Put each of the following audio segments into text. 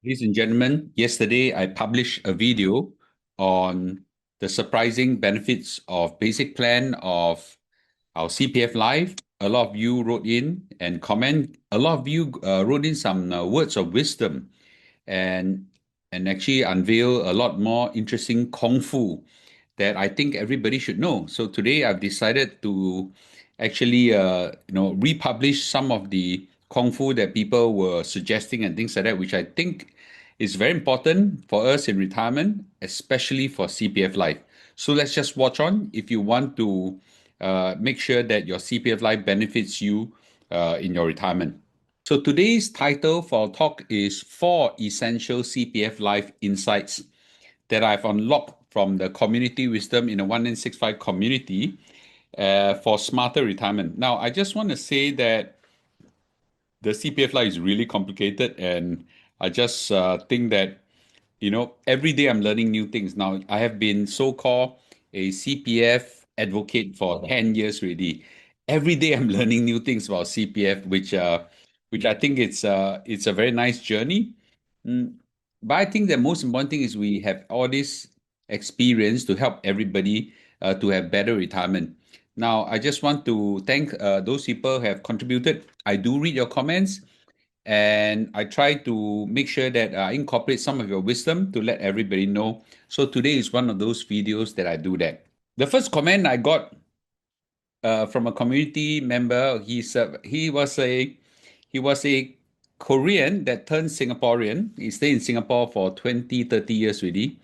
Ladies and gentlemen, yesterday I published a video on the surprising benefits of basic plan of our CPF Life. A lot of you wrote in and comment. A lot of you wrote in some words of wisdom and actually unveil a lot more interesting Kungfu that I think everybody should know. So today I've decided to actually republish some of the Kungfu that people were suggesting and things like that, which I think is very important for us in retirement, especially for CPF Life. So let's just watch on if you want to make sure that your CPF Life benefits you in your retirement. So today's title for our talk is Four Essential CPF Life Insights that I've unlocked from the community wisdom in the 1965 community for smarter retirement. Now, I just want to say that the CPF life is really complicated, and I just think that every day I'm learning new things. Now, I have been so-called a CPF advocate for 10 years already. Every day I'm learning new things about CPF, which I think it's a very nice journey. Mm, But I think the most important thing is we have all this experience to help everybody to have better retirement. Now, I just want to thank those people who have contributed. I do read your comments, and I try to make sure that I incorporate some of your wisdom to let everybody know. So today is one of those videos that I do that. The first comment I got from a community member, he was a Korean that turned Singaporean. He stayed in Singapore for 20, 30 years already.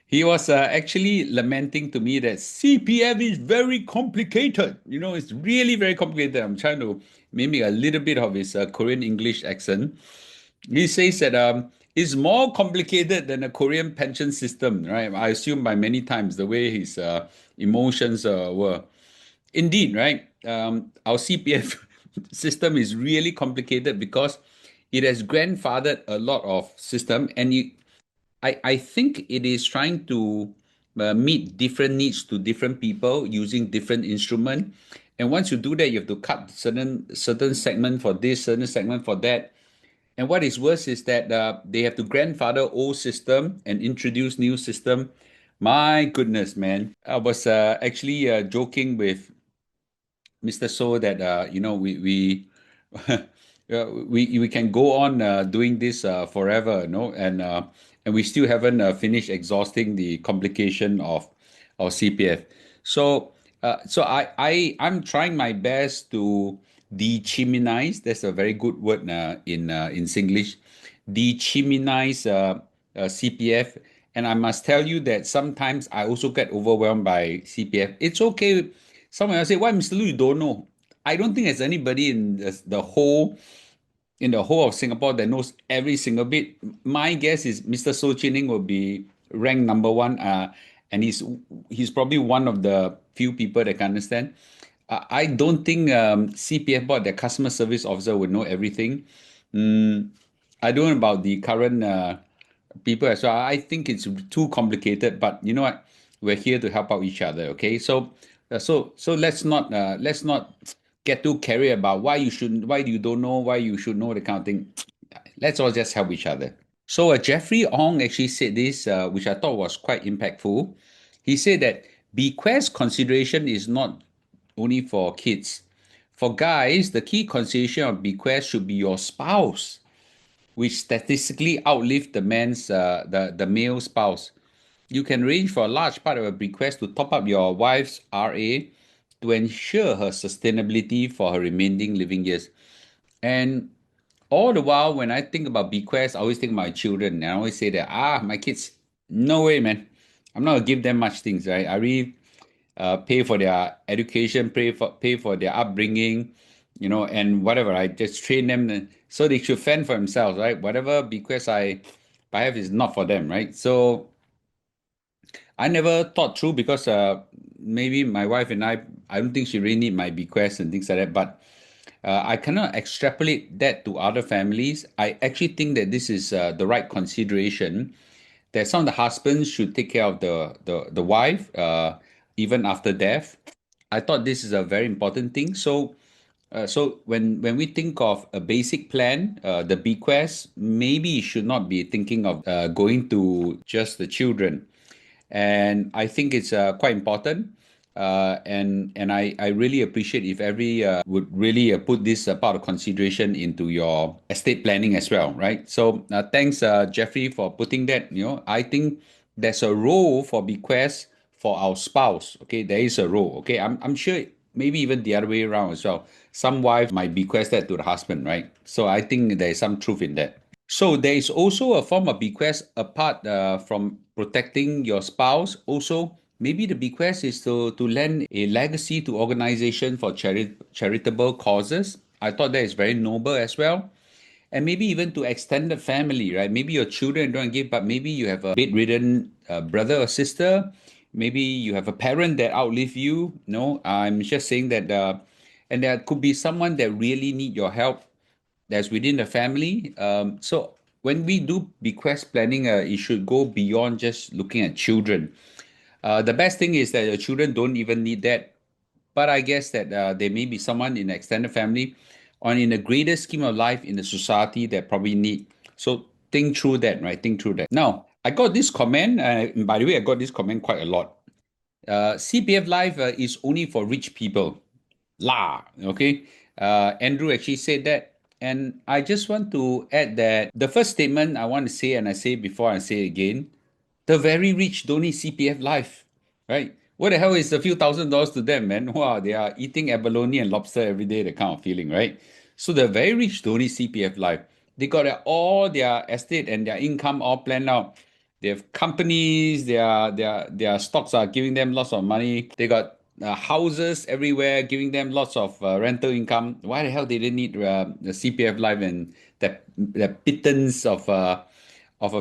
He was actually lamenting to me that CPF is very complicated. It's really very complicated. I'm trying to mimic a little bit of his Korean English accent. He says that it's more complicated than a Korean pension system, right? I assume by many times the way his emotions were. Indeed, right? Our CPF system is really complicated because it has grandfathered a lot of system, and I think it is trying to meet different needs to different people using different instrument. And once you do that, you have to cut certain segment for this, certain segment for that. And what is worse is that they have to grandfather old system and introduce new system. My goodness, man! I was actually joking with Mr. So that we can go on doing this forever, no, and we still haven't finished exhausting the complication of our CPF. So I'm trying my best to dechiminize. That's a very good word in Singlish. Dechiminize CPF, and I must tell you that sometimes I also get overwhelmed by CPF. It's okay. Someone else say, "Why, Mr. Lu, you don't know?" I don't think there's anybody in the whole of Singapore that knows every single bit. My guess is Mr. So Chining will be ranked number one, and he's probably one of the few people that can understand. I don't think CPF board, the customer service officer, would know everything. I don't know about the current people as well. I think it's too complicated, but you know what? We're here to help out each other. Okay, so let's not get too carried about why you don't know, why you should know, the kind of thing. Let's all just help each other. So Jeffrey Ong actually said this, which I thought was quite impactful. He said that bequest consideration is not only for kids. For guys, the key consideration of bequest should be your spouse, which statistically outlive the male spouse. You can arrange for a large part of a bequest to top up your wife's RA to ensure her sustainability for her remaining living years. And all the while, when I think about bequest, I always think about my children. And I always say that, my kids, no way, man. I'm not gonna give them much things, right? I really pay for their education, pay for their upbringing, and whatever. I just train them so they should fend for themselves, right? Whatever bequest I have is not for them, right? So I never thought through because maybe my wife and I don't think she really need my bequest and things like that. But I cannot extrapolate that to other families. I actually think that this is the right consideration. That some of the husbands should take care of the wife even after death. I thought this is a very important thing. So So when we think of a basic plan, the bequest, maybe you should not be thinking of going to just the children. And I think it's quite important. And I really appreciate if every would really put this part of consideration into your estate planning as well, right? So thanks, Jeffrey, for putting that. I think there's a role for bequest for our spouse. Okay, there is a role. Okay, I'm sure maybe even the other way around as well. Some wives might bequest that to the husband, right? So I think there is some truth in that. So there is also a form of bequest apart from protecting your spouse. Also, maybe the bequest is to lend a legacy to organization for charitable causes. I thought that is very noble as well. And maybe even to extended family, right? Maybe your children don't give, but maybe you have a bedridden brother or sister. Maybe you have a parent that outlived you. No, I'm just saying that, and there could be someone that really need your help that's within the family. So when we do bequest planning, it should go beyond just looking at children. The best thing is that your children don't even need that. But I guess that there may be someone in the extended family or in the greater scheme of life in the society that probably need. So think through that, right? Think through that. Now, I got this comment. By the way, I got this comment quite a lot. CPF Life is only for rich people. La, okay? Andrew actually said that. And I just want to add that the first statement I want to say, and I say before I say it again, the very rich don't need CPF Life, right? What the hell is a few $1,000s to them, man? Wow, they are eating abalone and lobster every day, the kind of feeling, right? So the very rich don't need CPF Life. They got all their estate and their income all planned out. They have companies, their stocks are giving them lots of money. They got houses everywhere, giving them lots of rental income. Why the hell they didn't need the CPF Life and the pittance of a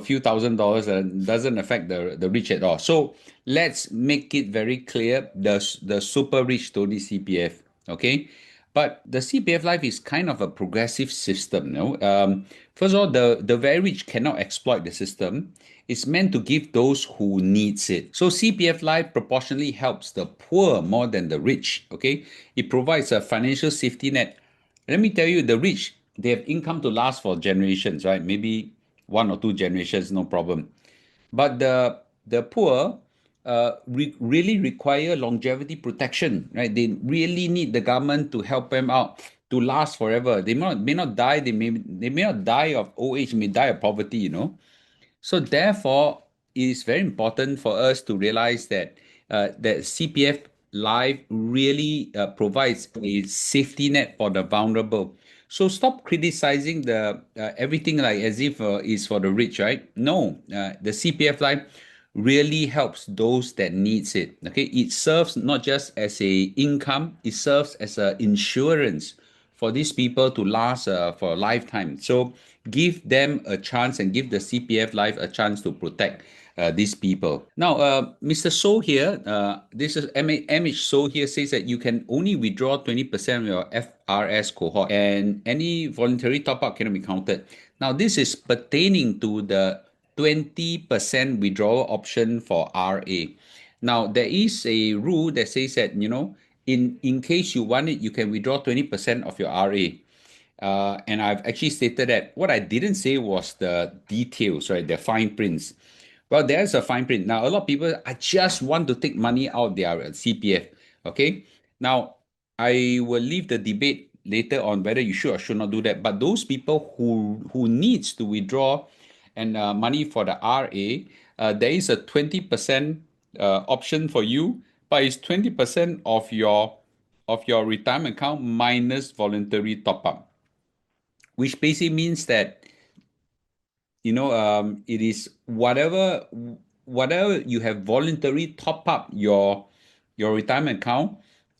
few $1,000s and doesn't affect the rich at all. So let's make it very clear: the super rich don't need CPF. Okay. But the CPF Life is kind of a progressive system. No, first of all, the very rich cannot exploit the system. It's meant to give those who needs it. So CPF Life proportionally helps the poor more than the rich. Okay, it provides a financial safety net. Let me tell you, the rich, they have income to last for generations, right? Maybe one or two generations, no problem. But the poor really require longevity protection, right? They really need the government to help them out to last forever. They may not die. They may not die of old age. May die of poverty. So therefore, it is very important for us to realize that CPF Life really provides a safety net for the vulnerable. So stop criticizing the everything like as if is for the rich, right? No, the CPF Life really helps those that needs it. Okay, it serves not just as a income; it serves as a insurance for these people to last for a lifetime. So give them a chance and give the CPF Life a chance to protect these people. Now, Mr. So here, this is MH So here says that you can only withdraw 20% of your FRS cohort and any voluntary top up cannot be counted. Now, this is pertaining to the 20% withdrawal option for RA. Now, there is a rule that says that, in case you want it, you can withdraw 20% of your RA. And I've actually stated that. What I didn't say was the details, right? The fine prints. Well, there's a fine print. Now, a lot of people, I just want to take money out their CPF. Okay. Now, I will leave the debate later on whether you should or should not do that. But those people who needs to withdraw and money for the RA, there is a 20% option for you, but it's 20% of your retirement account minus voluntary top up, which basically means that it is whatever you have voluntary top up your retirement account.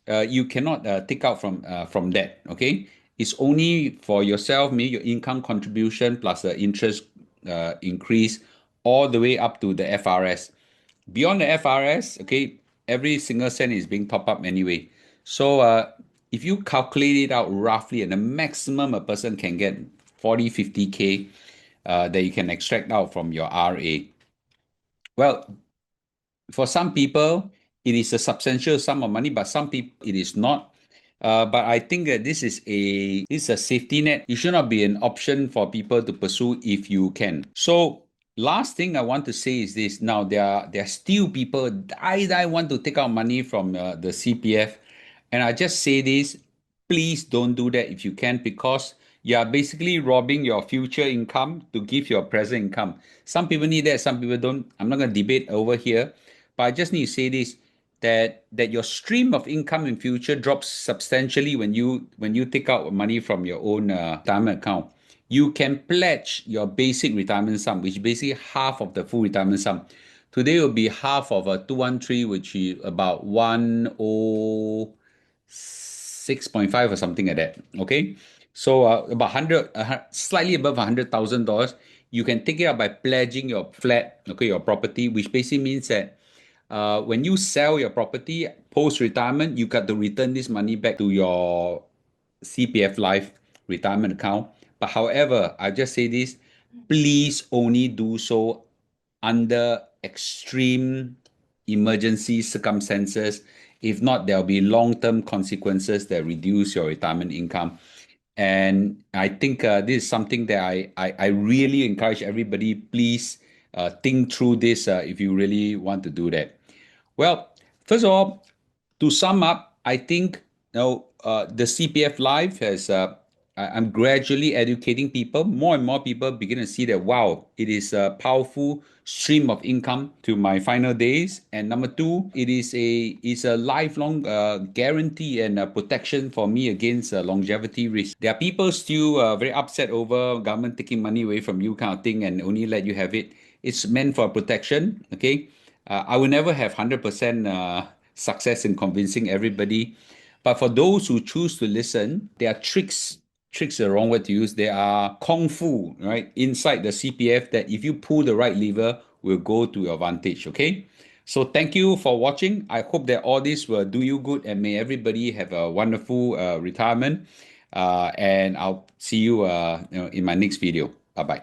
You cannot take out from that. Okay, it's only for yourself, maybe your income contribution plus the interest increase all the way up to the FRS. Beyond the FRS, okay, every single cent is being top up anyway. So if you calculate it out roughly, and the maximum a person can get 40, 50K that you can extract out from your RA. Well, for some people, it is a substantial sum of money, but some people it is not. But I think that this is a safety net. It should not be an option for people to pursue if you can. So last thing I want to say is this. Now there are still people die want to take out money from the CPF, and I just say this: please don't do that if you can, because you are basically robbing your future income to give your present income. Some people need that, some people don't. I'm not going to debate over here, but I just need to say this, that your stream of income in future drops substantially when you take out money from your own retirement account. You can pledge your basic retirement sum, which is basically half of the full retirement sum. Today will be half of a 213, which is about 106.5 or something like that. Okay. So about 100, slightly above $100,000, you can take it out by pledging your flat, okay, your property, which basically means that when you sell your property post retirement, you got to return this money back to your CPF Life retirement account. But however, I just say this: please only do so under extreme emergency circumstances. If not, there'll be long-term consequences that reduce your retirement income. And I think this is something that I really encourage everybody. Please think through this if you really want to do that. Well, first of all, to sum up, I think the CPF Life I'm gradually educating people. More and more people begin to see that, wow, it is a powerful stream of income to my final days. And number two, it is a lifelong guarantee and protection for me against longevity risk. There are people still very upset over government taking money away from you, kind of thing, and only let you have it. It's meant for protection. Okay. I will never have 100% success in convincing everybody. But for those who choose to listen, there are tricks. Tricks are the wrong word to use. There are Kungfu, right, inside the CPF that if you pull the right lever, will go to your advantage. Okay. So thank you for watching. I hope that all this will do you good, and may everybody have a wonderful retirement. And I'll see you, in my next video. Bye bye.